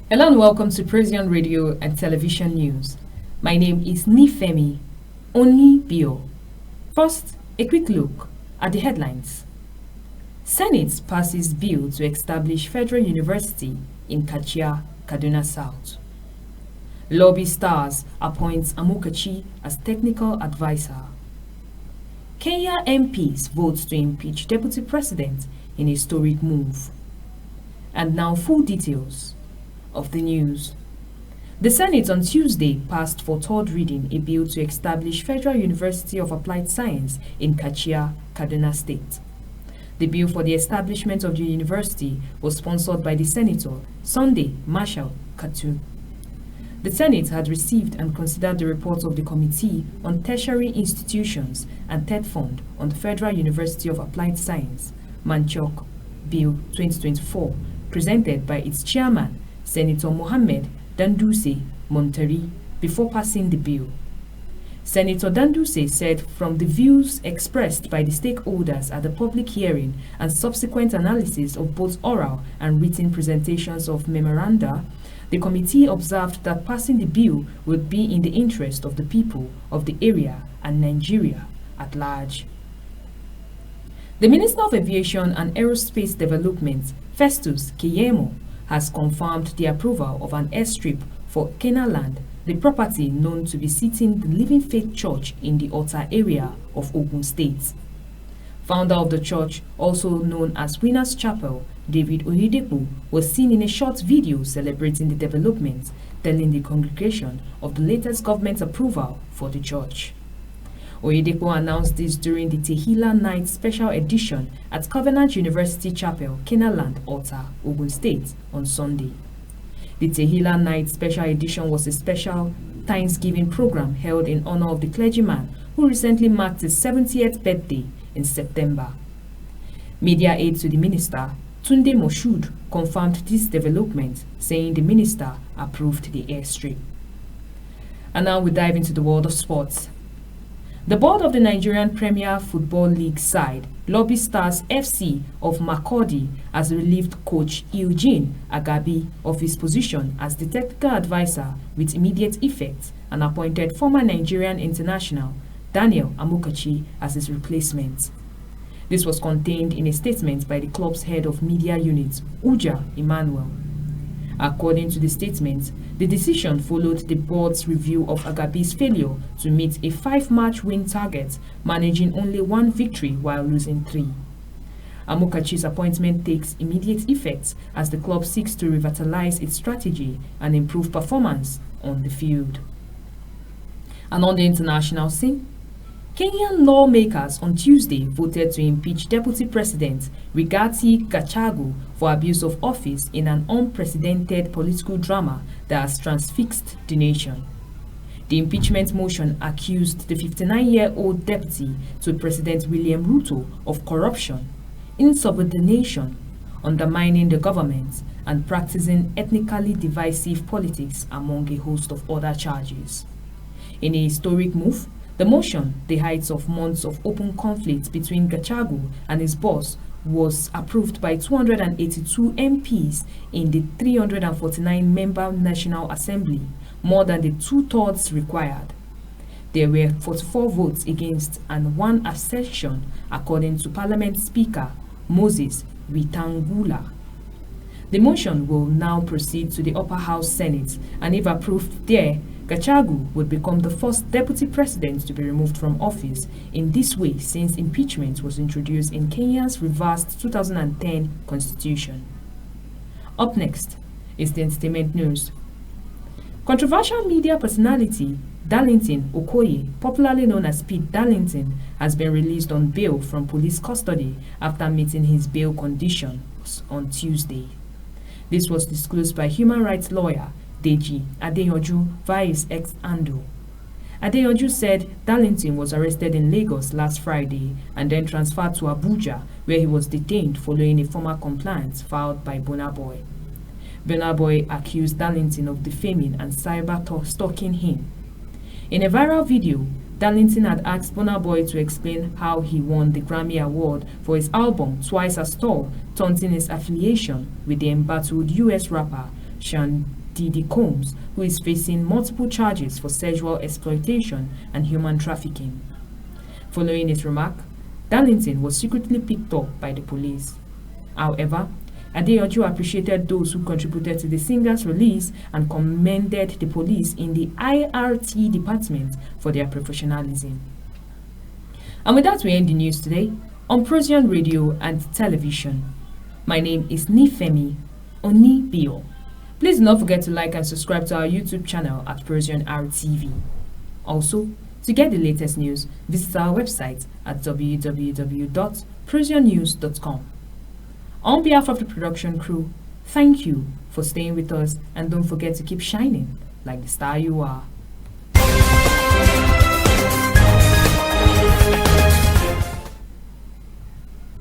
Hello and welcome to Procyon Radio and Television News. My name is Nifemi Onibio. First, a quick look at the headlines. Senate passes bill to establish Federal University in Kachia, Kaduna South. Lobi stars appoints Amokachi as technical advisor. Kenya MPs vote to impeach Deputy President in historic move. And now full details of the news. The Senate on Tuesday passed for third reading a bill to establish Federal University of Applied Science in Kachia, Kaduna State. The bill for the establishment of the university was sponsored by the Senator Sunday Marshall Katu. The Senate had received and considered the report of the Committee on Tertiary Institutions and Third Fund on the Federal University of Applied Science, Manchok Bill 2024, presented by its chairman, Senator Mohammed Danduse Montari, before passing the bill. Senator Danduse said from the views expressed by the stakeholders at the public hearing and subsequent analysis of both oral and written presentations of memoranda, the committee observed that passing the bill would be in the interest of the people of the area and Nigeria at large. The Minister of Aviation and Aerospace Development, Festus Keyamo, has confirmed the approval of an airstrip for Kenaland, the property known to be seating the Living Faith Church in the Ota area of Ogun State. Founder of the church, also known as Winners Chapel, David Oyedepo, was seen in a short video celebrating the development, telling the congregation of the latest government approval for the church. Oyedepo announced this during the Tehila Night Special Edition at Covenant University Chapel, Kenaland, Ota, Ogun State on Sunday. The Tehila Night Special Edition was a special Thanksgiving program held in honor of the clergyman who recently marked his 70th birthday in September. Media aide to the minister, Tunde Moshood, confirmed this development, saying the minister approved the airstrip. And now we dive into the world of sports. The board of the Nigerian Premier Football League side, Lobi Stars FC of Makurdi, has relieved coach Eugene Agabi of his position as the technical advisor with immediate effect and appointed former Nigerian international Daniel Amokachi as his replacement. This was contained in a statement by the club's head of media unit, Uja Emmanuel. According to the statement, the decision followed the board's review of Agabi's failure to meet a 5-match win target, managing only 1 victory while losing 3. Amokachi's appointment takes immediate effect as the club seeks to revitalize its strategy and improve performance on the field. And on the international scene, Kenyan lawmakers on Tuesday voted to impeach Deputy President Rigathi Gachagua for abuse of office in an unprecedented political drama that has transfixed the nation. The impeachment motion accused the 59-year-old deputy to President William Ruto of corruption, insubordination, undermining the government, and practicing ethnically divisive politics, among a host of other charges. In a historic move, the motion, the height of months of open conflict between Gachagua and his boss, was approved by 282 MPs in the 349-member National Assembly, more than the 2/3 required. There were 44 votes against and 1 abstention, according to Parliament Speaker Moses Wetangula. The motion will now proceed to the Upper House Senate, and if approved there, Gachagua would become the first deputy president to be removed from office in this way since impeachment was introduced in Kenya's revised 2010 constitution. Up next is the entertainment news. Controversial media personality Darlington Okoye, popularly known as Pete Darlington, has been released on bail from police custody after meeting his bail conditions on Tuesday. This was disclosed by human rights lawyer Deji Adeyanju via his ex-handle. Adeyanju said Darlington was arrested in Lagos last Friday and then transferred to Abuja, where he was detained following a formal complaint filed by Burna Boy. Burna Boy accused Darlington of defaming and cyber-stalking him. In a viral video, Darlington had asked Burna Boy to explain how he won the Grammy Award for his album Twice as Tall, taunting his affiliation with the embattled US rapper, Sean Diddy Combs, who is facing multiple charges for sexual exploitation and human trafficking. Following his remark, Darlington was secretly picked up by the police. However, Adeoju appreciated those who contributed to the singer's release and commended the police in the IRT department for their professionalism. And with that, we end the news today on Procyon Radio and Television. My name is Nifemi Onibio. Please do not forget to like and subscribe to our YouTube channel at Procyon RTV. Also, to get the latest news, visit our website at www.procyonnews.com. On behalf of the production crew, thank you for staying with us, and don't forget to keep shining like the star you are.